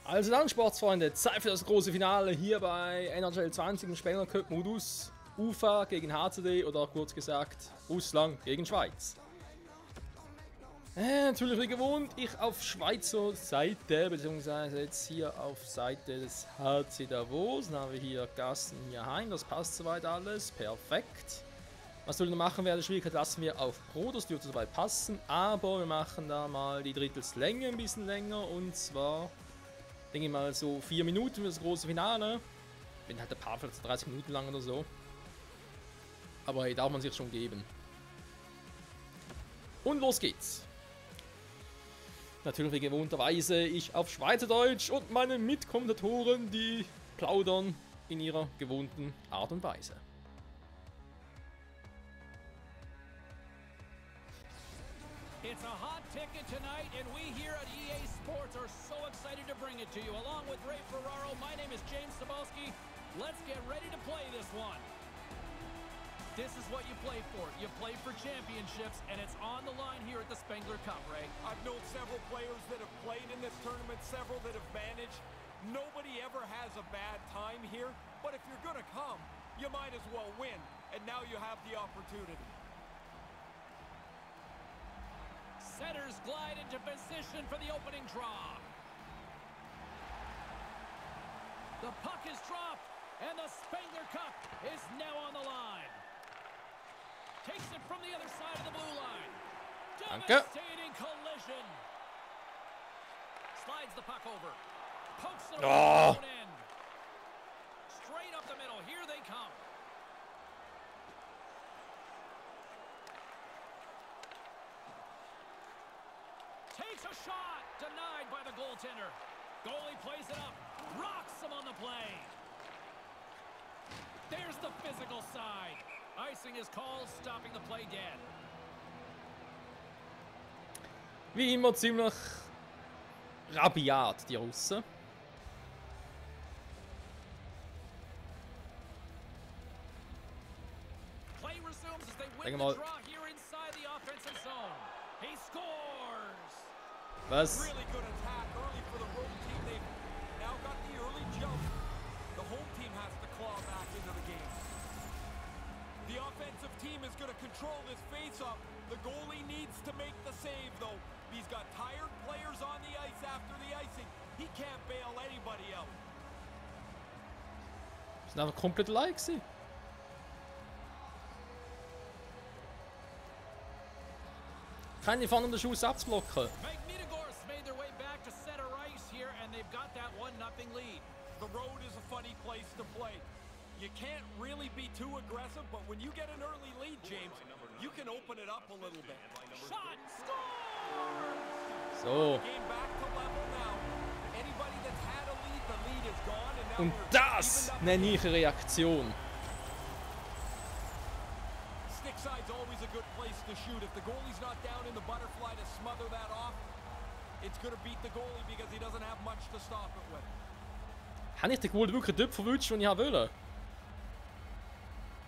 Also dann, Sportsfreunde, Zeit für das große Finale hier bei NHL 20 im Spengler Cup Modus. UFA gegen HCD oder kurz gesagt Russland gegen Schweiz. Natürlich wie gewohnt, ich auf Schweizer Seite, beziehungsweise jetzt hier auf Seite des HC Davos. Dann haben wir hier Gassen hier heim, das passt soweit alles, perfekt. Was wir noch machen werden, Schwierigkeit lassen wir auf Pro, das dürfte soweit passen, aber wir machen da mal die Drittelslänge ein bisschen länger und zwar, denke ich mal, so 4 Minuten für das große Finale. Wenn halt der Part vielleicht 30 Minuten lang oder so. Aber hey, darf man sich schon geben. Und los geht's. Natürlich wie gewohnterweise ich auf Schweizerdeutsch und meine Mitkommentatoren, die plaudern in ihrer gewohnten Art und Weise. It's a hot ticket tonight, and we here at EA Sports are so excited to bring it to you. Along with Ray Ferraro, my name is James Cebulski. Let's get ready to play this one. This is what you play for. You play for championships, and it's on the line here at the Spengler Cup, Ray. I've known several players that have played in this tournament, several that have managed. Nobody ever has a bad time here, but if you're going to come, you might as well win, and now you have the opportunity. Setters glide into position for the opening draw. The puck is dropped, and the Spengler Cup is now on the line. Takes it from the other side of the blue line. Devastating collision. Slides the puck over. Pokes it over the end. Straight up the middle. Here they come. Takes a shot. Denied by the goaltender. Goalie plays it up. Rocks him on the play. There's the physical side. Icing is called, stopping the play dead. Wie immer ziemlich rabiat, die Russen. Play resumes as they win the draw here inside the offensive zone. He scores! Was? Really good attack early for the road team. They've now got the early jump. The home team has to claw back into the game. The offensive team is going to control this face-off. The goalie needs to make the save, though. He's got tired players on the ice after the icing. He can't bail anybody out. Das sind einfach komplett allein gewesen. Keine von den Schuss abzublocken. Magnitogorsk made their way back to center ice here, and they've got that 1-0 lead. The road is a funny place to play. You can't really be too aggressive, but when you get an early lead, James, you can open it up a little bit. Shot! Score! So. Game back to level now. Anybody that's had a lead, the lead is gone, and now Und das nenne ich Reaktion. Stick side's always a good place to shoot. If the goalie's not down in the butterfly to smother that off, it's going to beat the goalie because he doesn't have much to stop it with. Habe ich den Goal wirklich dort verwünscht, den ich wollte?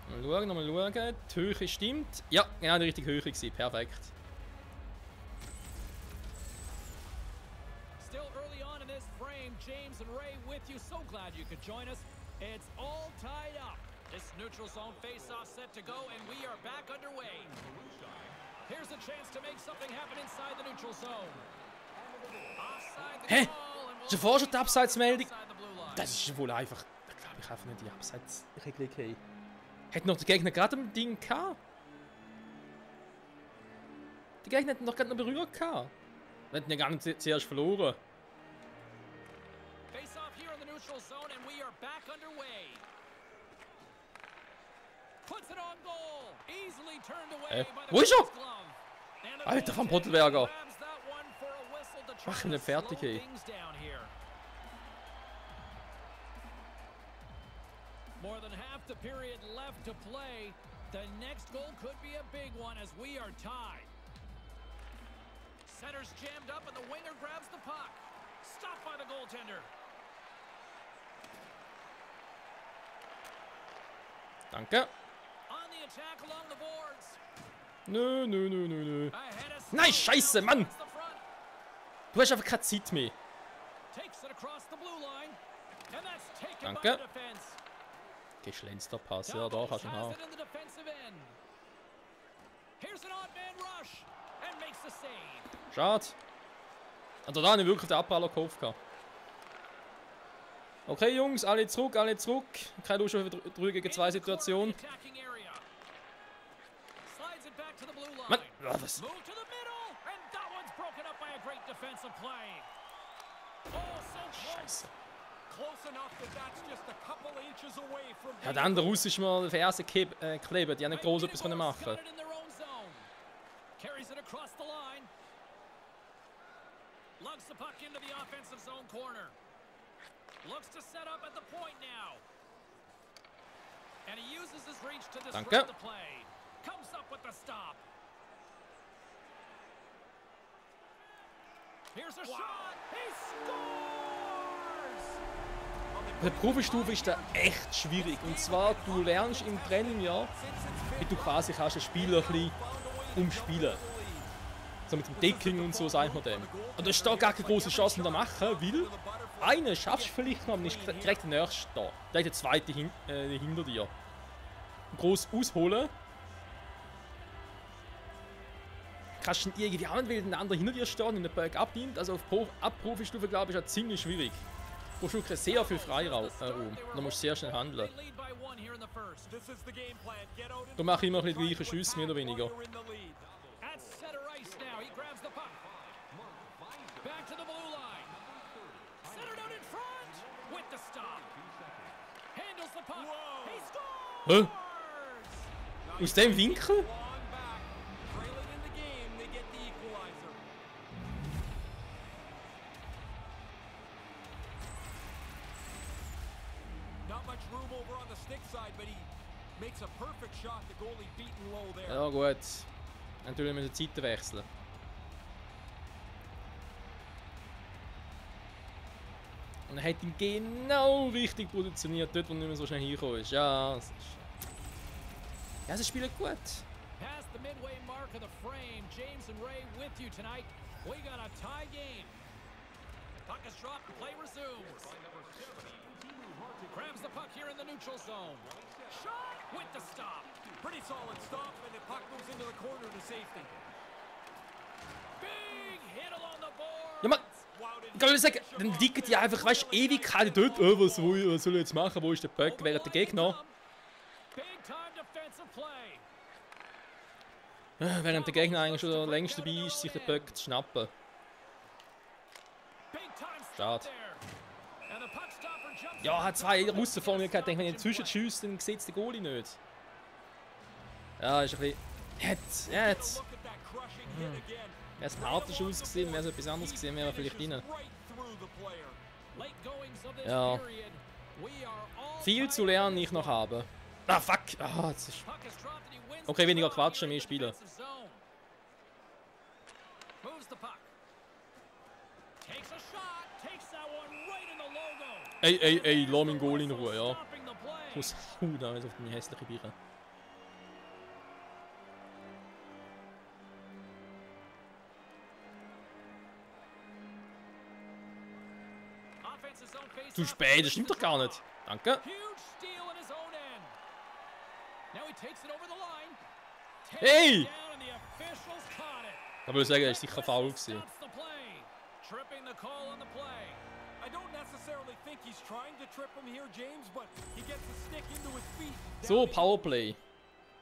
Mal schauen, nochmal schauen. Die Höhe stimmt. Ja, genau die richtige Höhe gewesen. Perfekt. Still early on in this frame, James and Ray with you. So glad you could join us. It's all tied up. This neutral zone face-off set to go, and we are back underway. Here's a chance to make something happen inside the neutral zone. Offside the call, and Schon vorher schon die Abseitsmeldung. inside the blue line. Das ist wohl einfach. Ich glaube, ich einfach nicht die Abseitsregelung haben. Hätte noch der Gegner gerade ein Ding gehabt? Die Gegner hätten noch gerade noch berührt gehabt. Wir hätten ja gar nicht zuerst verloren. Face off here in the neutral zone, and we are back underway. Puts it on goal. Easily turned away by the Wo ist er? glove. And the Alter, Van goaltender Pottelberger. grabs that one for a whistle to try Mach ihn to nicht fertig, slow ey. things down here. More than half the period left to play. The next goal could be a big one as we are tied. Center's jammed up and the winger grabs the puck. Stopped by the goaltender. Danke. On the attack along the boards. Nö, nö, nö, nö, nö. Ahead of Nein, Scheiße, Mann! the front. Du hast einfach keine Zeit mehr. Danke. Geschlänzter Pass, ja, da kannst du ihn auch. Schade. Also da habe ich wirklich den Abpraller gehofft. Okay, Jungs, alle zurück, alle zurück. Keine Lust auf 3 gegen 2 Situation. Mann, ja, was? Scheiße. Ja, der andere Russ ist mir auf den Fersen geklebt. Die haben nicht groß etwas machen. Lugs the puck into the offensive zone corner. Looks to set up at the point now. And he uses his reach to disrupt the play. Comes up with the stop. Here's a shot. He scores! Bei der Profistufe ist das echt schwierig. Und zwar, du lernst im Training ja, wie du quasi kannst ein Spieler ein bisschen umspielen. So mit dem Decking und so, sagt man dem. Und da ist da gar keine große Chance da machen, weil einen schaffst du vielleicht noch, aber nicht direkt der nächste da. Der hat der zweite hinter dir. Groß ausholen. Kannst du ihn irgendwie an, weil der andere hinter dir steht und den Berg abnimmt. Also auf Profistufe, glaube ich, ist das ziemlich schwierig. Du brauchst wirklich sehr viel Freiraum. Da musst du sehr schnell handeln. Da mache ich immer ein bisschen gleiche Schüsse, mehr oder weniger. Hä? Aus dem Winkel? Ja gut. Natürlich müssen wir die Seite wechseln. Und er hat ihn genau richtig positioniert, dort wo nicht mehr so schnell hingekommen ist. Ja, sie spielen gut. Past the midway mark of the frame, James and Ray with you tonight. We got a tie game. Puck is dropped and play resumes. Grabs the puck here in the neutral zone. Shot with the stop. Pretty solid stop, and the puck moves into the corner to safety. Big hit along the board. Ja, man, ich kann sagen, dann liegen die einfach, weißt du, Ewigkeiten dort. Was soll ich jetzt machen? Wo ist der Puck? Wer hat der Gegner? Während der Gegner eigentlich schon längst dabei ist, sich den Puck zu schnappen. Schade. Ja, hat 2 Russen vor mir gehabt. Ich denke, wenn ich zwischen schießt, dann sieht es der Goalie nicht. Ja, ist ein bisschen... Jetzt. Wäre es ein harter Schuss gewesen, wäre es etwas anderes gewesen, wäre er vielleicht rein. Ja. Viel zu lernen ich noch habe. Ah, fuck! Ah, jetzt ist... Okay, weniger quatschen, mehr spielen. Ey, lass meinen Goal in Ruhe, ja. Ich muss da jetzt auf meine hässliche Biere. Zu spät, das stimmt doch gar nicht. Danke. Hey! Ich würde sagen, er ist sicher faul gewesen. So, Powerplay.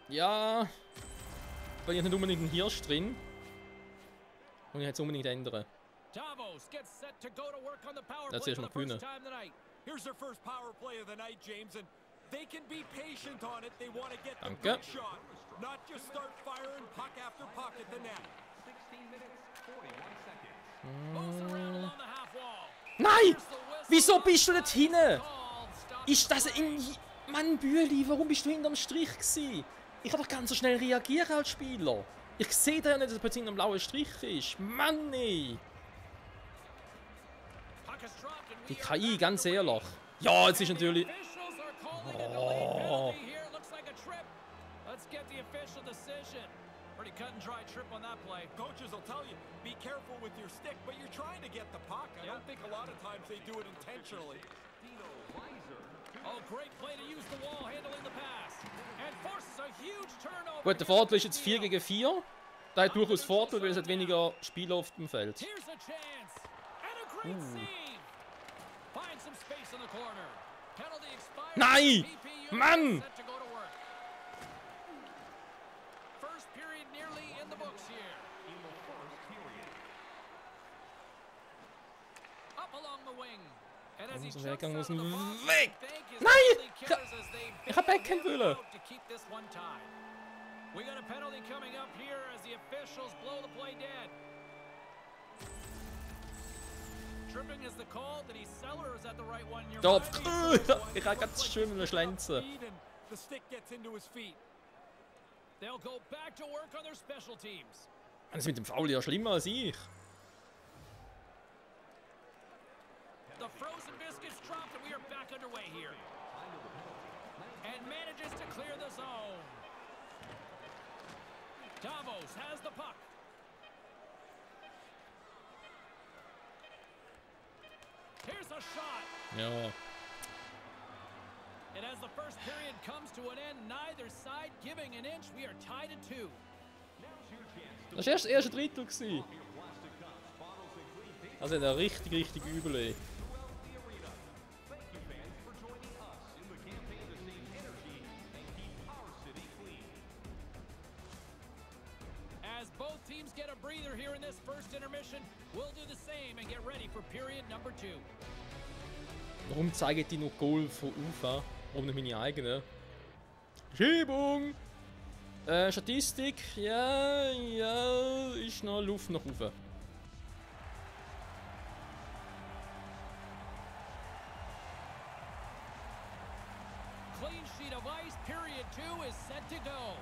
Ja. Weil ich nicht unbedingt einen Hirsch drin. Und ich hätte es unbedingt ändern. Das ist noch gewinnen. Here's their first power play of the night, James, and they can be patient on it. They want to get the Danke. big shot, not just start firing puck after puck at the net. 16 minutes, 41 seconds. Nein! Wieso bist du nicht hinten? Ist das in... Mann, Bühli, warum bist du hinterm Strich gewesen? Ich kann doch ganz so schnell reagieren als Spieler. Ich sehe da ja nicht, dass er plötzlich hinterm blauen Strich ist. Mann, ey! Die KI, ganz ehrlich. Ja, jetzt ist natürlich... Oh. Pretty cut and dry trip on that play. Coaches will tell you, be careful with your stick, but you're trying to get the puck. I don't think a lot of times they do it intentionally. Oh, great play to use the wall handling the pass. And forces a huge turnover. Gut, der Vorteil ist jetzt 4 gegen 4. Da hat durchaus Vorteil, weil es hat weniger Spieler auf dem Feld. Here's a chance. And a great save. Find some space in the corner. Penalty expired. Nein! Mann! Set to go to work. First period nearly in the books here. Up along the wing. And as he Muss jumps weggegangen, out muss of the box, weg! thank his Nein! penalty killers as they Ich hab Backhand bail wollen. out to keep this one tied. We got a penalty coming up here as the officials blow the play dead. Tripping is the call. Did he sell or is that the right one? You're Doch! right. Ich habe ganz schön eine Schlenze. The stick gets into his feet. They'll go back to work on their special teams. Das ist mit dem Foul ja schlimmer als ich. The frozen biscuits dropped and we are back underway here. And manages to clear the zone. Davos has the puck. Here's a shot. Ja. And as the first period comes to an end, neither side giving an inch. We are tied at 2. Das war erst das erste Drittel. Also der richtig übel. As both teams get a breather here in this first intermission, we'll do the same and get ready for period number 2. Warum zeigen die noch Goal von UFA? Warum nicht meine eigene? Schiebung! Statistik, ja, ist noch Luft nach oben. Clean sheet of ice, period 2 is set to go.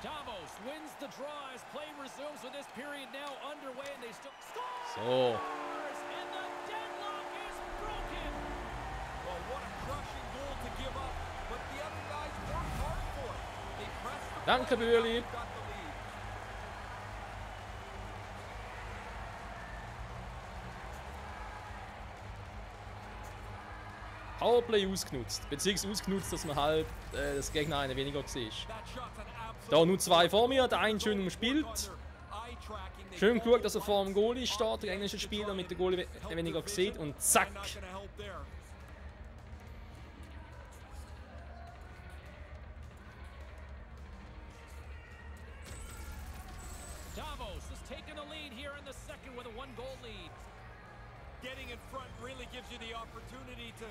Davos wins the draw as play resumes with this period now underway and they still score! So. And the deadlock is broken! Well, what a crushing goal to give up, but the other guys worked hard for it. They pressed the Danke, play, Bürli. got the lead. Powerplay ausgenutzt. Beziehungsweise ausgenutzt, dass man halt das Gegner eine weniger war. That shot's an absolute Da nur 2 vor mir, der einen schön umspielt. eye-tracking. They Schön geschaut, dass er vor dem Goalie steht, der englische Spieler mit der Goalie weniger sieht und zack. Not gonna help there. Davos has taken the lead here in the second with a 1-goal lead. Getting in front really gives you the opportunity to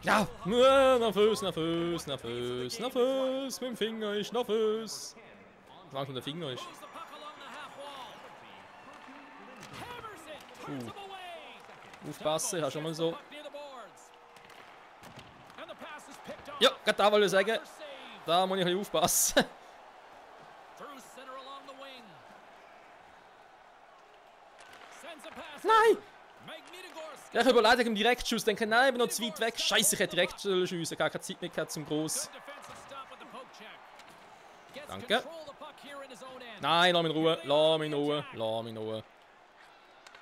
Ja, control nervös, mit dem Finger ist nervös. Solange der Finger ist. Moves the puck along the half wall. Hammers it, turns him away. Aufpassen, hast schon mal so. Puck near the boards. And the pass is picked off. Ja, gerade da wollte ich sagen, Save. da muss ich ein bisschen aufpassen. Through center along the wing. Sends a pass. Nein! Magnitogorsk. Ja, ich überlege im Direktschuss, denke, nein, ich bin noch zu weit weg. Scheiße, ich hätte direkt schiessen, gar keine Zeit mehr gehabt zum Gross. Good defensive stop with the poke check. Gets Danke. control of the puck here in his own end. Nein, lass mich in Ruhe, lass mich in Ruhe, lass mich in Ruhe.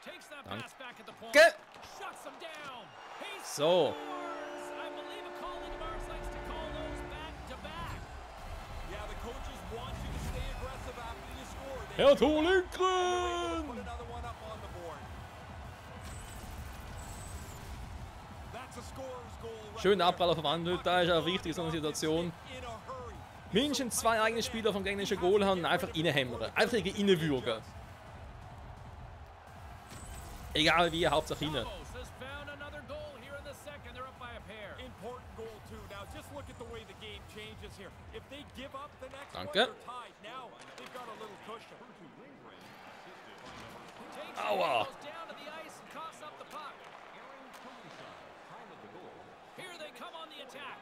Takes that Danke. pass back at the point. Ge- Shuts him down. He So. scores. I believe a colleague of ours likes to call those back to back. Yeah, the coaches want you to stay aggressive after you score. They Herr put Lindgren! another one up on the board. That's a scorer's goal right Schön there. Abpraller verwandelt, da ist auch wichtig in so einer Situation. In a hurry. Mindestens 2 eigene Spieler vom gegnerischen Goal haben und einfach reinhämmern. Einfach reinwürgen. Egal wie, Hauptsache rein. Davos has found another goal here in the second. They're up by a pair. Important goal too. Now just look at the way the game changes here. If they give up the next one, Danke. they're tied. Now they've got a little cushion. Takes Aua. goes down to the ice and coughs up the puck. Here they come on the attack.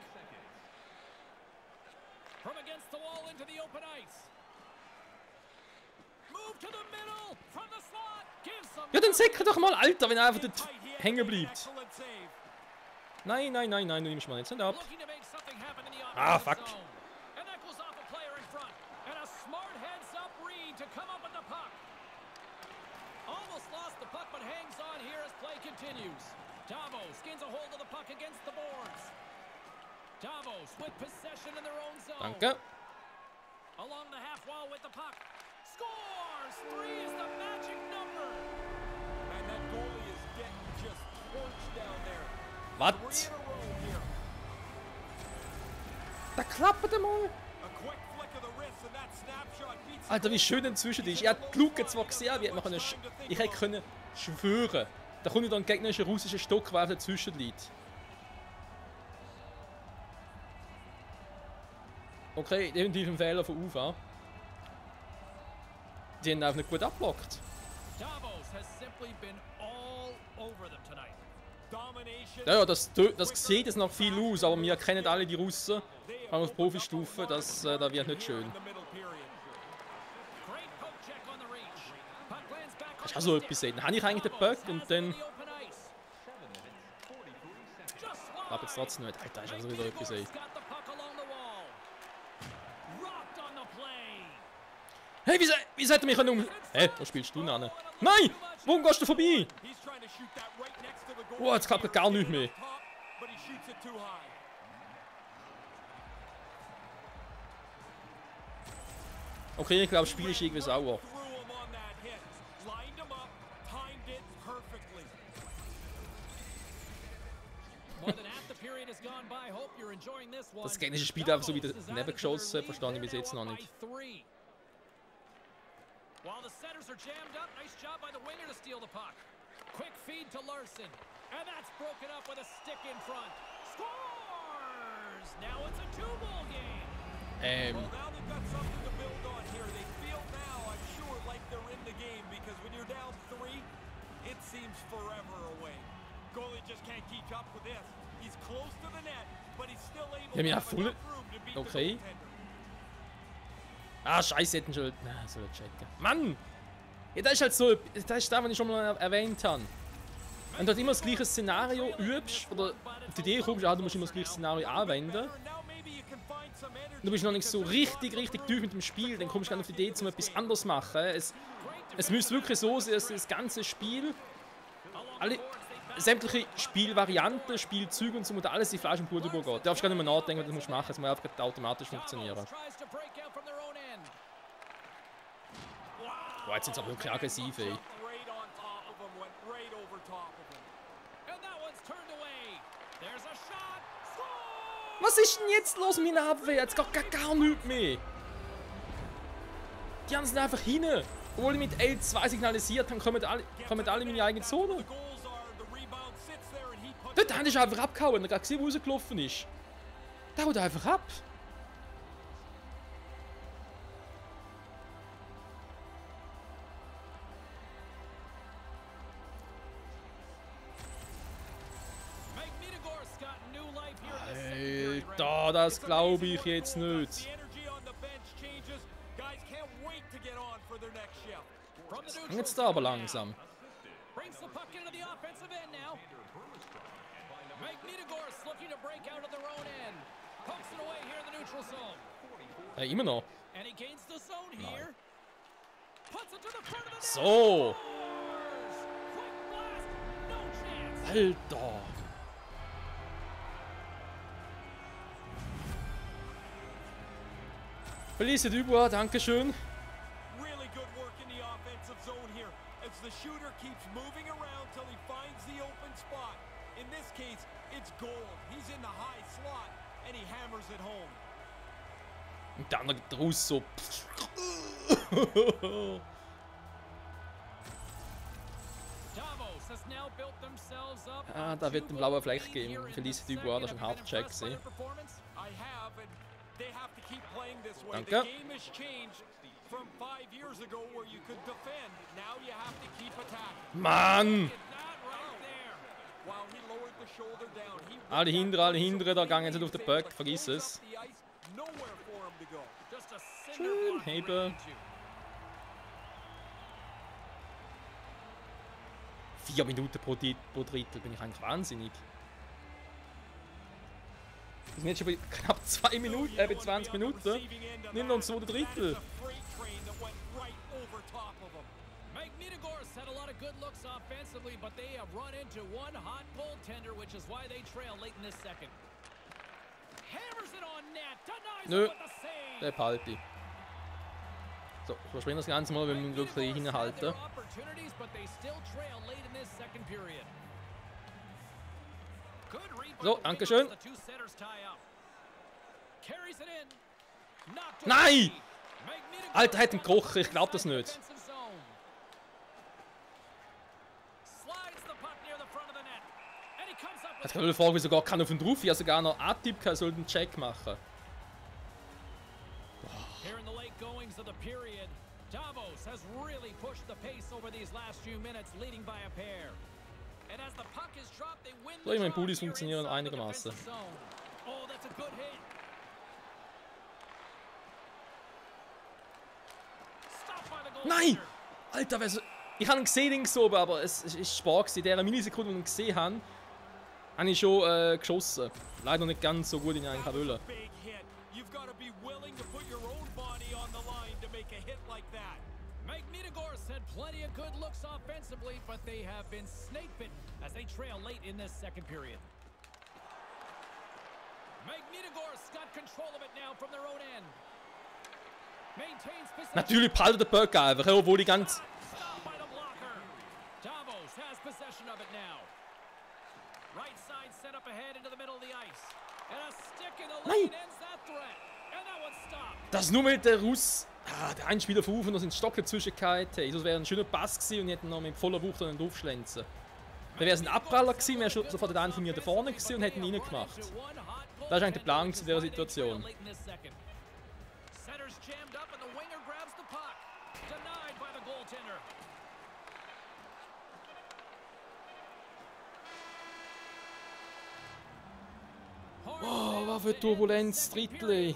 From against the wall into the open ice. Move to the middle from the slot. Gives some. Ja, dann säckere doch mal, Alter, wenn er einfach dort Tight here. hängen bleibt. Excellent save. Nein, du nimmst mal jetzt nicht ab. Looking to make something happen in the Ah, fuck. And that goes off a player in front. And a smart heads-up read to come up with the puck. Almost lost the puck, but hangs on here as play continues. Davos gains a hold of the puck against the boards. Davos with possession in their own zone. Danke. Along the half wall with the puck. Scores! 3 is the magic number. And that goalie is getting just torched down there. Was? 3 in a row here. Da klappt er mal. A quick flick of the wrist and that snapshot beats Alter, wie schön inzwischen ist. Ich hätte die Luke zwar gesehen, wie hätte man ich hätte können schwören. Da kommt dann ein gegnerischer russischer Stock, der dazwischen liegt. Okay, definitiv ein Fehler von UFA. Die haben einfach nicht gut abblockt. Davos has simply been all over them tonight. domination. Ja, das sieht jetzt noch viel aus, aber wir kennen alle die Russen. Auch auf Profistufe, das da wird nicht schön. Great poke check on the reach. Puck lands back on Das ist auch so etwas sehen. Dann habe ich eigentlich den Bug und dann. Aber jetzt trotzdem nicht. Alter, ist also wieder etwas sehen. Hey, wie sollte mich um. Hä, wo spielst du noch? Nein! Warum gehst du vorbei? Oh, jetzt klappt gar nicht mehr. Okay, ich glaube, das Spiel ist irgendwie sauer. Das gegnerische Spiel einfach so wieder daneben geschossen, verstehe ich bis jetzt noch nicht. While the centers are jammed up, nice job by the winger to steal the puck. Quick feed to Larson, and that's broken up with a stick in front. Scores! Now it's a 2-goal game. Well, now they've got something to build on here. They feel now, I'm sure, like they're in the game because when you're down 3, it seems forever away. Goalie just can't keep up with this. He's close to the net, but he's still able to have enough room to beat the goaltender. Ah, scheiße, hätten schon. Na, soll ich checken. Mann! Ja, das ist halt so. Das ist das, was ich schon mal erwähnt habe. Wenn du halt immer das gleiche Szenario übst, oder auf die Idee kommst, du musst immer das gleiche Szenario anwenden. Du bist noch nicht so richtig tief mit dem Spiel, dann kommst du auf die Idee, um etwas anderes zu machen. Es müsste wirklich so sein, dass das ganze Spiel, sämtliche Spielvarianten, Spielzüge und so, und alles die Fleisch und Blut übergeht. Du darfst gar nicht mehr nachdenken, was du musst machen, es muss einfach automatisch funktionieren. Boah, jetzt sind sie aber wirklich aggressiv, ey. Was ist denn jetzt los mit meiner Abwehr? Jetzt geht gar nichts mehr. Die haben es einfach hin. Obwohl ich mit L2 signalisiert habe, kommen alle in meine eigene Zone. Dort haben die einfach abgehauen, er hat gesehen, wo rausgelaufen ist. Der haut einfach ab. Alter, das glaube ich jetzt nicht. Das ging jetzt da aber langsam. Immer noch. Nein. So. Alter. Felice Dubois, dankeschön. Really good work in the offensive zone here as the shooter keeps moving around till he finds the open spot. In this case, it's gold. He's in the high slot and he hammers it home. Und dann der Russo. Ah, da wird ein blauer Fleck geben. Felice Dubois, das ist ein harter Check. Danke. Mann! Alle hindere, da gehen sie auf den Puck, vergiss es. Schön heben. 4 Minuten pro Drittel, bin ich eigentlich wahnsinnig. Wir sind jetzt schon bei knapp 2 Minuten, bei 20 Minuten. Nimm uns 2 Drittel. Magnitogorsk had a lot of good looks offensively, but they have run into one hot goaltender, which is why they trail late in this second. Hammers it on net, denies Nö, it with the save. der behalte ich. So, überspringen das Ganze mal, wenn wir wirklich hinhalten. So, danke schön. Nein! Alter, hat ihn gekrochen, ich glaube das nicht. Ich kann nur fragen, wieso gar keiner auf ihn drauf. Ich habe sogar noch A-Tipp, er sollte einen Check machen. Here in the late goings of the period, Davos has really pushed the pace over these last few minutes, leading by a pair. And as the puck is dropped, they win So, ich meine, Bullies funktionieren einigermaßen. Oh, that's a good hit. Stopped by the Nein! goaltender. Alter, ich habe ihn gesehen, so, aber es ist Spaß. In dieser Millisekunde, die ich ihn gesehen habe, habe ich schon geschossen. Leider nicht ganz so gut, wie ich eigentlich wollte. Big hit. You've got to be willing to put your own body on the line to make a hit like that. Magnitogorsk had plenty of good looks offensively, but they have been snake-bitten as they trail late in this second period. Magnitogorsk got control of it now from their own end. Maintains possession. Natürlich behaltet der Böck einfach, obwohl die ganz... Stopped by the blocker. Davos has possession of it now. Right side set up ahead into the middle of the ice. And a stick in the lane ends that threat. And that one's stopped. Das nur mit der Russ... der ein Spieler verrufen, da sind Stock dazwischen gehalten. Hey, das wäre ein schöner Pass gewesen und ich hätte noch mit voller Wucht einen draufschlänzen. Dann wäre es ein Abpraller gewesen, wäre schon sofort der einen von mir da vorne gewesen und hätte ihn reingemacht. Das war eigentlich der Plan in dieser Situation. Center's jammed up and the winger grabs the puck. Denied by the goaltender. Oh, was für Turbulenz, Drittel.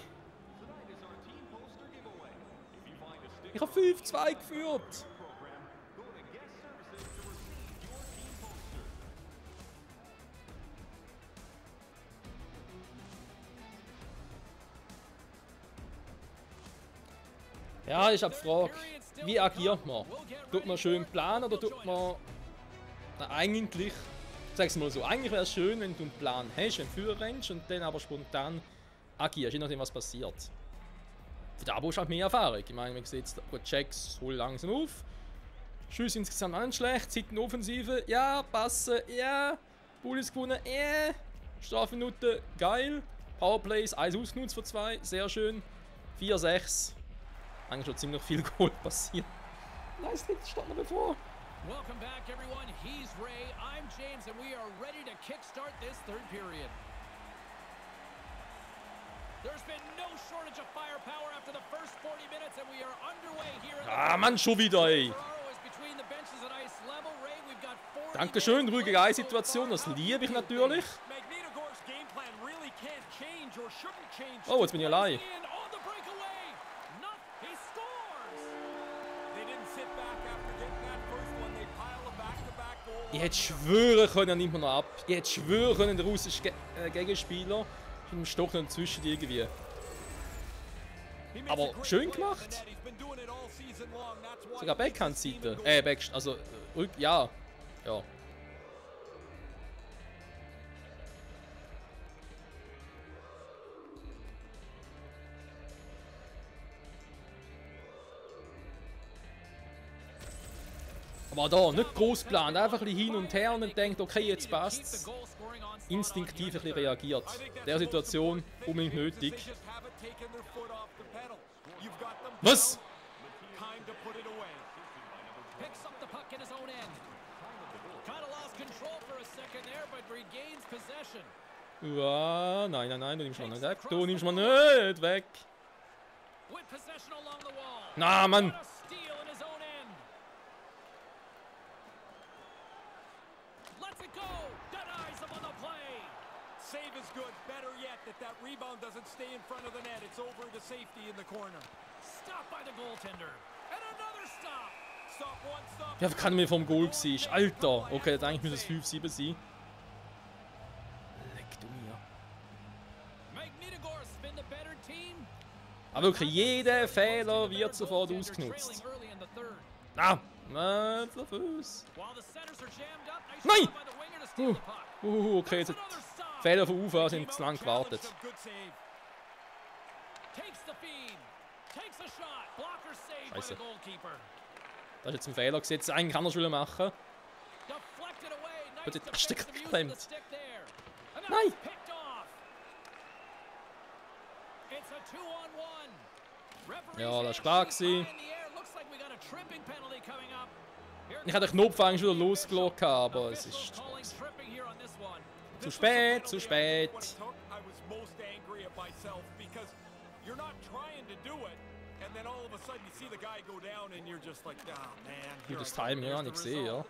Ich habe 5-2 geführt. Ja, ich habe die Frage, wie agiert man? Tut man schön planen oder tut man eigentlich, ich sag's mal so, eigentlich wäre es schön, wenn du einen Plan hast, einen Führer rennst und dann aber spontan agierst, je nachdem was passiert. Für da brauchst du halt mehr Erfahrung. Ich meine, man sieht jetzt, gut, Checks, hol langsam auf. Schüsse insgesamt auch nicht schlecht, Seitenoffensive, ja, passen, ja. Bullies gewonnen, Strafminute, geil. Powerplays, 1 ausgenutzt für 2, sehr schön. 4-6. Eigentlich schon ziemlich viel Goal passiert. Nice, das steht noch bevor. Welcome back, everyone. He's Ray, I'm James, and we are ready to kickstart this third period. There's been no shortage of firepower after the first 40 minutes, and we are underway here. Ah, Mann, schon wieder, ey. Dankeschön, ruhige Eissituation, das liebe ich natürlich. Oh, jetzt bin ich allein. Ich hätte schwören können, er nimmt mir noch ab. Ich hätte schwören können, der russische Gegenspieler ist im Stock noch zwischen irgendwie. Aber schön gemacht. Sogar Backhand-Seite. Also ja. Ja. Aber da, nicht groß geplant, einfach ein bisschen hin und her und dann denkt, okay, jetzt passt's. Instinktiv ein bisschen reagiert. In der Situation unbedingt nötig. Was? Ja, nein, du nimmst mal nicht weg. Du nimmst mal nicht weg. Na, Mann. Save is good. Better yet, that rebound doesn't stay in front of the net. It's over to safety in the corner. Stopped by the goaltender. And another stop. Stop one, stop. Ja, kann mir vom Goal gewesen. Alter. Okay, dann eigentlich müsste es 5-7 sein. Leck du mir. Aber wirklich, jeder Fehler wird sofort ausgenutzt. Ah, für Fuß. Nein! Okay, jetzt Fehler von Ufa sind zu lang gewartet. Scheiße. Das ist jetzt ein Fehler gesetzt. Eigentlich kann er schon machen. Wird die Taste geklemmt. Nein! Ja, das war klar gewesen. Ich hatte den Knopf eigentlich wieder losgelassen, aber es ist zu spät, zu spät. Gutes Timing, ja, nicht gesehen, ja.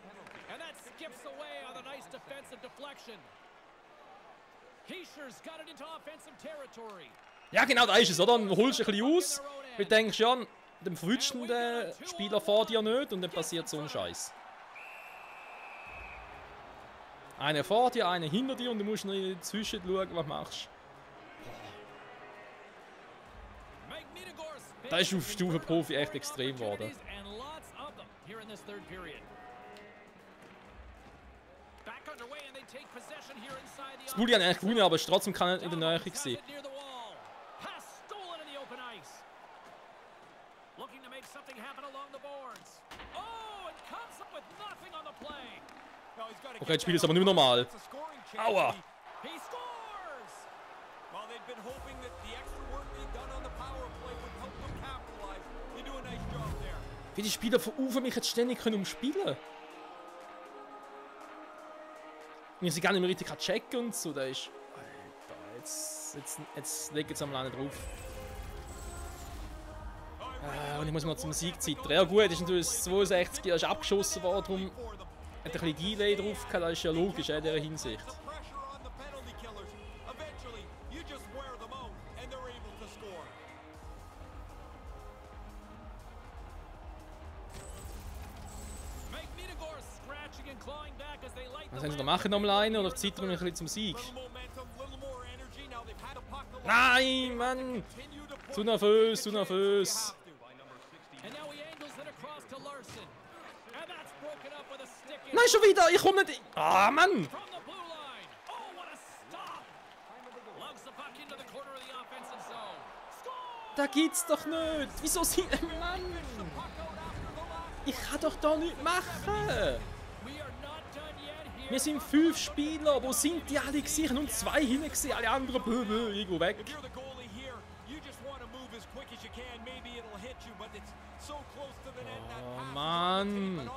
Ja, genau, da ist es, oder? Dann holst du ein bisschen aus, weil du denkst, ja, dem verwünschten Spieler vor dir nicht und dann passiert so ein Scheiß. Einer vor dir, einer hinter dir und du musst noch dazwischen schauen, was du machst. Das ist auf Stufe Profi echt extrem geworden. Das Bulli hat eigentlich gewonnen, aber es ist trotzdem keine in der Nähe gewesen. Okay, das Spiel ist aber nicht mehr normal. Aua! Wie die Spieler von Ufer mich jetzt ständig umspielen können. Wir sie gar nicht mehr richtig checken und so, da ist... Alter, jetzt legt jetzt einmal einen drauf. Und ich muss mal zum Sieg zittern. Ja gut, ist natürlich 62, er ist abgeschossen worden, darum hat ein bisschen Delay drauf gehabt, das ist ja logisch in dieser Hinsicht. Was haben sie da machen am Line oder zittern wir ein bisschen zum Sieg? Nein, Mann! Zu nervös, zu nervös. Nein, schon wieder! Ich komme nicht... Ah, Mann! Da geht's doch nicht! Wieso sind... Mann! Ich kann doch da nichts machen! Wir sind 5 Spieler, wo sind die alle gewesen? Und 2 hinten gesehen, alle anderen irgendwo weg. Oh Mann!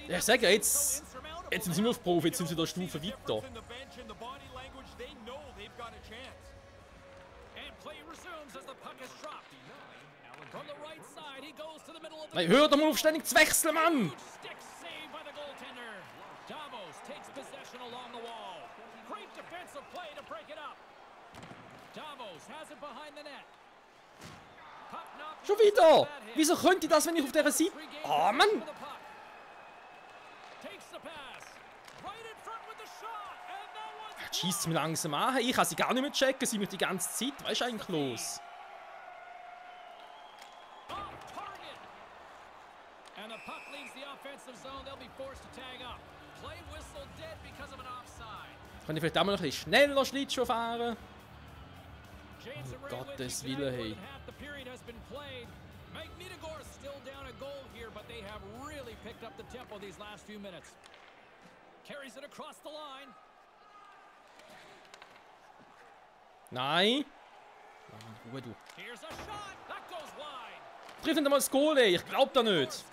Ja, ich sage jetzt sind wir auf Profi, jetzt sind sie da Stufe weiter. Nein, hör doch mal auf ständig zu wechseln, Mann! Schon wieder! Wieso könnte ich das, wenn ich auf dieser Seite... Ah, Mann! Schießt mir langsam an. Ich kann sie gar nicht mehr checken. Sie mich die ganze Zeit. Was ist eigentlich los? Kann ich vielleicht auch mal ein bisschen schneller Schlittschuh fahren? Um Gottes Willen, hey. Nein! Ruhe, du. Triff nicht einmal das Goal, ey. Ich glaub da nicht.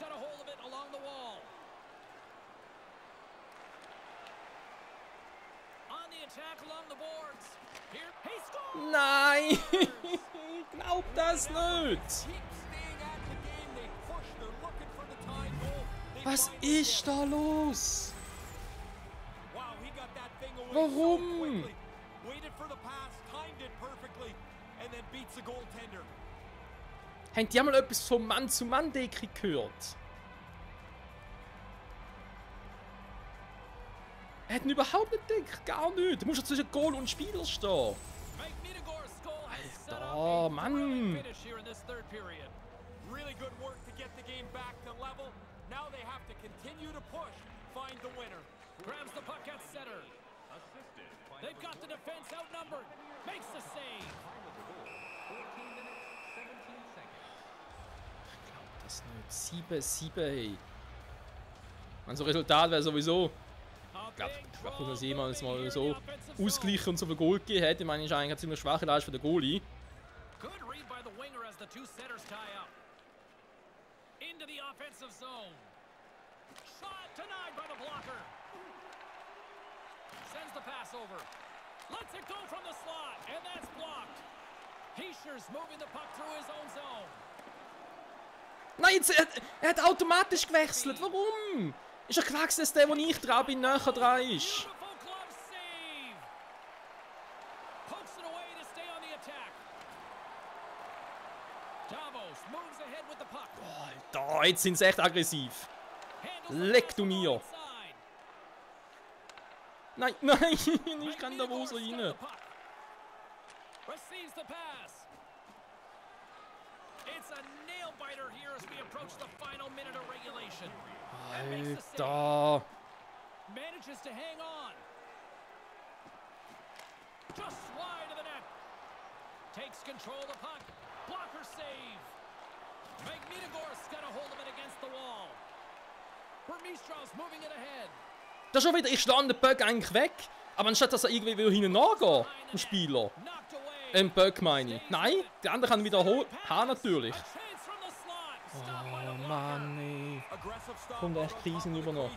Nein! Ich glaub das nicht! Was ist da los? Warum? Haben die einmal etwas vom Mann-zu-Mann-Decke gehört? Er hat ihn überhaupt nicht dick, gar nicht. Du musst ja zwischen Goal und Spieler stehen. Alter, Mann. Really good work to get the game back to level. Now they have to continue to push, find the winner. Grabs the puck at center. They've got the defense outnumbered. Makes the save. Das nicht. 7-7, hey. Also Resultat wäre sowieso. Ich glaube, dass es jemals mal so ausgleichen und so viel Goal gegeben hat. Ich meine, ist eigentlich eine ziemlich schwache Leistung für den Goalie. Good read by the winger as the two setters tie up. Into the offensive zone. Shot denied by the blocker. Sends the pass over. Lets it go from the slot, and that's blocked. Heischer's moving the puck through his own zone. Nein, jetzt, er hat automatisch gewechselt. Warum? Ist er klar, dass der, wo ich dran bin, näher dran ist? Beautiful glove save. Pokes it away to stay on the attack. Davos moves ahead with the puck. Alter, jetzt sind sie echt aggressiv. Leck du mir. Nein, nein, ich kann da wo so rein. Receives the pass. It's a nail biter here as we approach the final minute of regulation. Alter. Manages to hang on. Just wide of the net. Takes control of the puck. Blocker save. Magnitogorsk got a hold of it against the wall. Vermistrow's moving it ahead. Da schon wieder, ich stand den Böck eigentlich weg. Aber anstatt dass er irgendwie wieder hinten nachgehen, dem Spieler. Böck meine ich. Nein, der andere kann wiederholen. Ha, natürlich. Oh Mann, ey. Kommt echt Krisen über noch.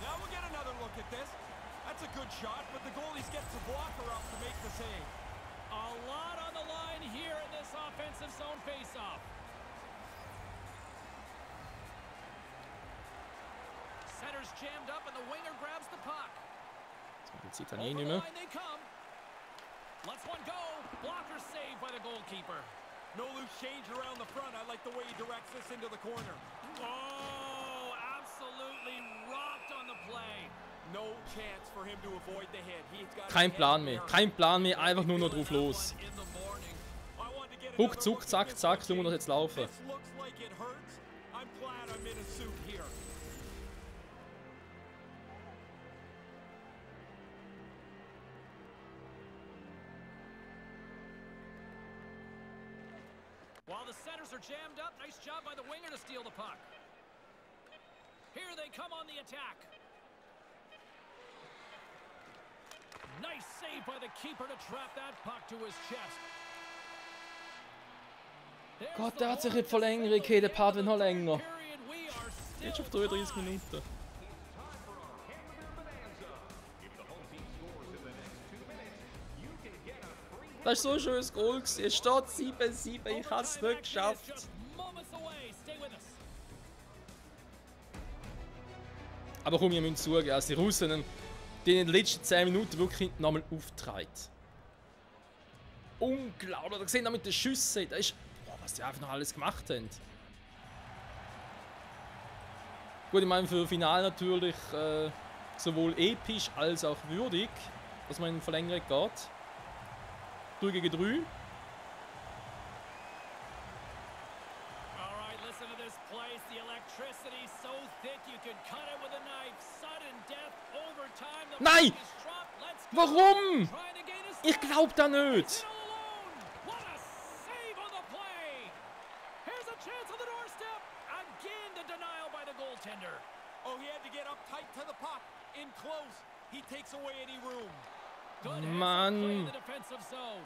Now we'll get another look at this. That's a good shot, but the goalies gets the blocker up to make the save. A lot on the line here in this offensive zone face-off. Center's jammed up and the winger grabs the puck. Jetzt sieht er nie Over the mehr. line they come. Let's one go. Blocker saved by the goalkeeper. No loose change around the front. I like the way he directs this into the corner. Oh, absolutely rocked on the play. No chance for him to avoid the hit. He's got Kein Plan mehr. Kein Plan mehr. Einfach nur noch drauf los. In the morning. I want to get Ruck, zuck, zack, zack. So muss das jetzt laufen. This looks like it hurts. I'm glad I'm in a suit here. While the centers are jammed up, nice job by the winger to steal the puck. Here they come on the attack. Nice save by the keeper to trap that puck to his chest. Gott, der hat sich in die Verlängerung gegeben, der Part wird noch länger. Jetzt schon auf 33 Minuten. Das ist so ein schönes Goal gewesen. Es steht 7-7, ich habe es nicht geschafft. Aber komm, wir müssen zugeben, also die Russen, die in den letzten 10 Minuten wirklich nochmal aufgetragen. Unglaublich, da sehen wir mit den Schüssen, das ist, boah, was die einfach noch alles gemacht haben. Gut, ich meine für das Finale natürlich sowohl episch als auch würdig, dass man in Verlängerung geht. 3 gegen 3. Alright, listen to this place. The electricity so thick you can cut it with a knife. Sudden death, overtime. The Nein! puck is dropped. Let's go. Warum? Trying to gain a Ich stop. glaub da nicht. He's all alone. What a save on the play. Here's a chance on the doorstep. Again, the denial by the goaltender. Oh, he had to get up tight to the puck. In close. He takes away any room. Good Mann. play in the defensive zone.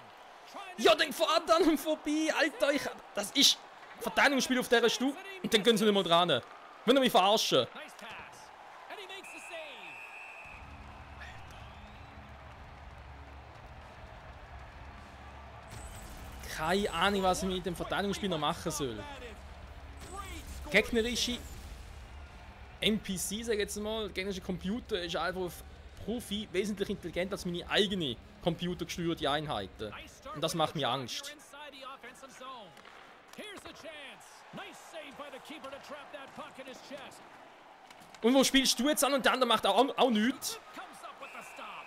Trying to Ja, dann fahrt an ihm vorbei, Alter, das ist Verteidigungsspiel auf dieser Stufe und dann können sie nicht mehr dran. Wenn ihr mich verarschen. Nice pass. And he makes the save. Keine Ahnung, was ich mit dem Verteidigungsspiel noch machen soll. Gegnerische NPC, sag ich jetzt mal, gegnerische Computer ist einfach auf Profi wesentlich intelligenter als meine eigene computergesteuerte Einheiten. Und das macht mir Angst. Here's a chance. Nice save by the keeper to trap that puck in his chest. Und wo spielst du jetzt an und der andere macht auch nichts? Comes up with the stop.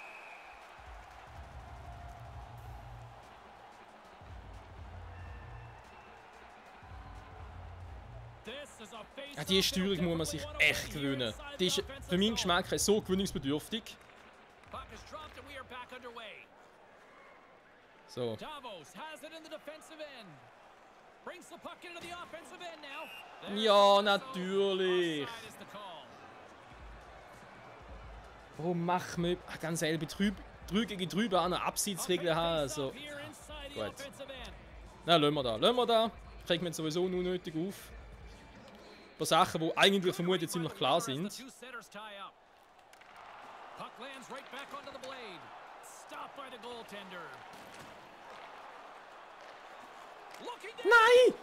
Ja, die Steuerung muss man sich echt gewöhnen. Die ist für meinen Geschmack so gewöhnungsbedürftig. So. Ja, natürlich. Warum machen wir ganz ehrlich 3 gegen 3 bei einer Abseitsregel haben? Also, gut. Na, lassen wir da. Kriegen wir sowieso nur nötig auf. Ein paar Sachen, die eigentlich vermutlich ziemlich klar sind. Nein!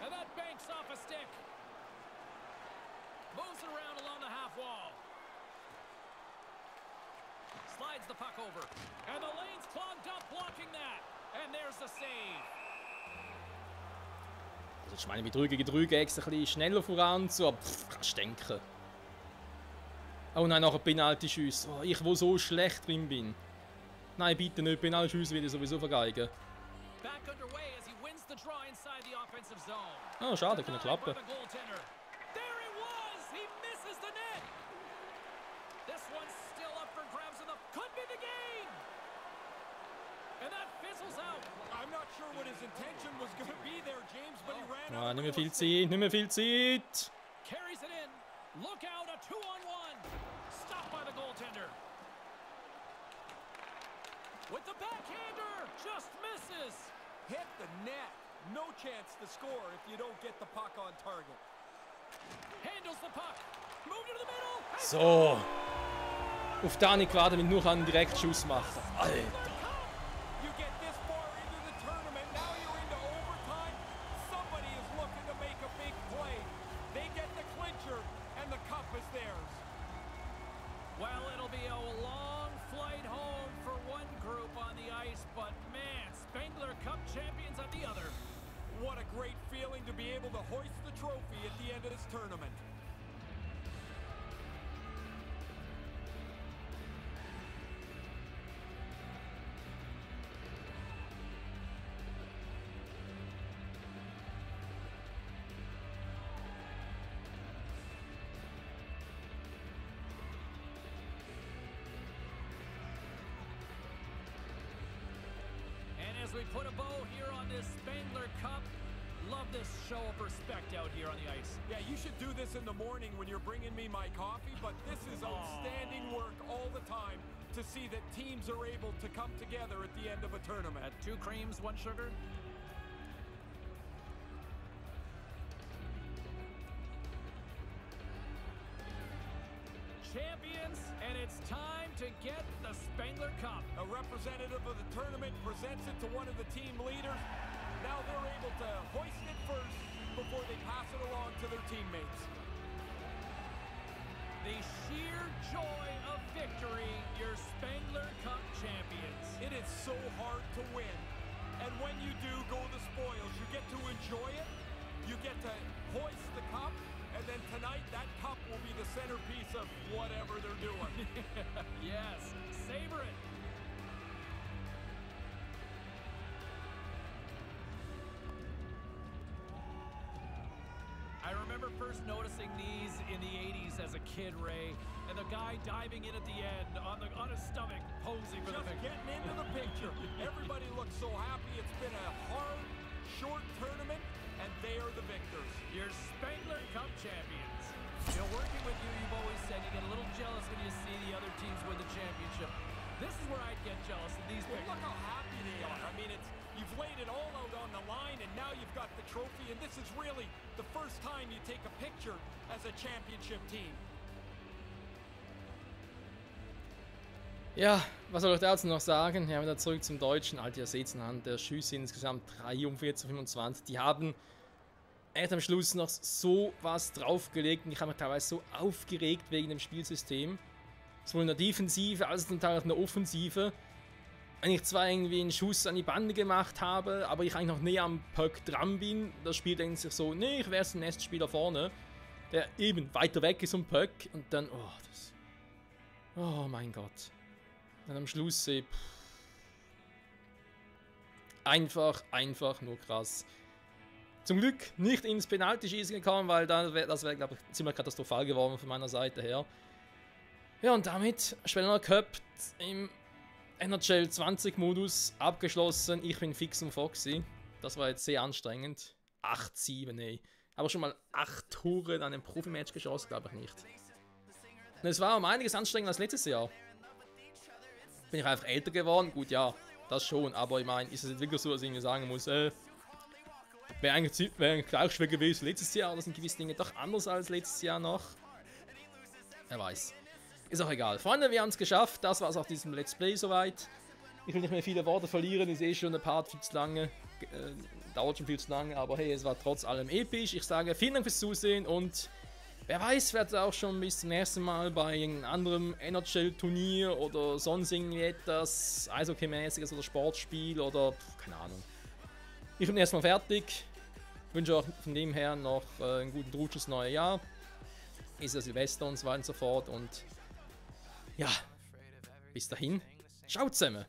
Slides the puck over. And the lane's clogged up blocking that. And there's the save. Also ich meine, bei 3 gegen 3 geht es ein bisschen schneller voran, so, aber kannst du denken. Oh nein, nachher Penalty-Schüsse. Oh, ich, wo so schlecht drin bin. Nein, bitte nicht, Penalty-Schüsse will ich sowieso vergeigen. Oh, schade, kann klappen. Ah, nicht mehr viel Zeit, nicht mehr viel Zeit. Carries it in. Look out, a 2-on-1. Stopped by the goaltender. With the backhander, just misses. Hit the net. No chance to score if you don't get the puck on target. Handles the puck. Moved into the middle. So. Auf da nicht gerade, wenn nur einen Direktschuss macht. Alter. Well, it'll be a long flight home for one group on the ice, but man, Spengler Cup champions at the other. What a great feeling to be able to hoist the trophy at the end of this tournament. As we put a bow here on this Spengler Cup, love this show of respect out here on the ice. Yeah, you should do this in the morning when you're bringing me my coffee, but this is outstanding work all the time to see that teams are able to come together at the end of a tournament. At 2 creams, 1 sugar. Champions, and it's time to get the Spengler Cup. A representative of the tournament presents it to one of the team leaders. Now they're able to hoist it first before they pass it along to their teammates. The sheer joy of victory, your Spengler Cup champions. It is so hard to win. And when you do go the spoils, you get to enjoy it. You get to hoist the cup. And then tonight, that cup will be the centerpiece of whatever they're doing. Yes, savor it. I remember first noticing these in the 80s as a kid, Ray, and the guy diving in at the end on his stomach, posing for the picture. Just getting into the picture. Everybody looks so happy. It's been a hard, short tournament. And they are the victors. Your Spengler Cup champions. You know, working with you, you've always said you get a little jealous when you see the other teams win the championship. This is where I'd get jealous of these pictures. Look how happy they are. I mean, you've laid it all out on the line, and now you've got the trophy, and this is really the first time you take a picture as a championship team. Ja, was soll ich dazu noch sagen? Ja, wieder zurück zum Deutschen. Alter, ihr seht es anhand der Schüsse insgesamt 43-25. Die haben echt am Schluss noch so was draufgelegt und ich habe mich teilweise so aufgeregt wegen dem Spielsystem. Sowohl in der Defensive als auch in der Offensive. wenn ich zwar irgendwie einen Schuss an die Bande gemacht habe, aber ich eigentlich noch näher am Puck dran bin, das Spiel denkt sich so, nee, ich wäre jetzt der nächste Spieler vorne, der eben weiter weg ist vom Puck und dann, oh mein Gott. Dann am Schluss, einfach nur krass. Zum Glück nicht ins Penalty-Schießen gekommen, weil das wäre, glaube ich, ziemlich katastrophal geworden von meiner Seite her. Ja, und damit Schwellener Cup im NHL 20 Modus abgeschlossen. Ich bin fix und foxy. Das war jetzt sehr anstrengend. 8-7, ey. Aber schon mal 8 Tore in einem Profimatch geschossen, glaube ich nicht. Und es war um einiges anstrengender als letztes Jahr. Bin ich einfach älter geworden? Gut, ja, das schon. Aber ich meine, ist es jetzt wirklich so, dass ich irgendwie sagen muss, wäre eigentlich gleich schwer gewesen letztes Jahr, oder sind gewisse Dinge doch anders als letztes Jahr noch? Wer weiß. Ist auch egal. Freunde, wir haben es geschafft. Das war es auch diesem Let's Play soweit. Ich will nicht mehr viele Worte verlieren. Ich sehe schon, der Part viel zu lange. Dauert schon viel zu lange. Aber hey, es war trotz allem episch. Ich sage vielen Dank fürs Zusehen und wer weiß, wird auch schon bis zum nächsten Mal bei einem anderen NHL-Turnier oder sonst irgendwie etwas Eishockey-mäßiges oder Sportspiel oder keine Ahnung. Ich bin erstmal fertig. Wünsche auch von dem her noch einen guten Rutsch ins neue Jahr. Ist ja Silvester und so weiter und so fort. Und ja, bis dahin, ciao zusammen!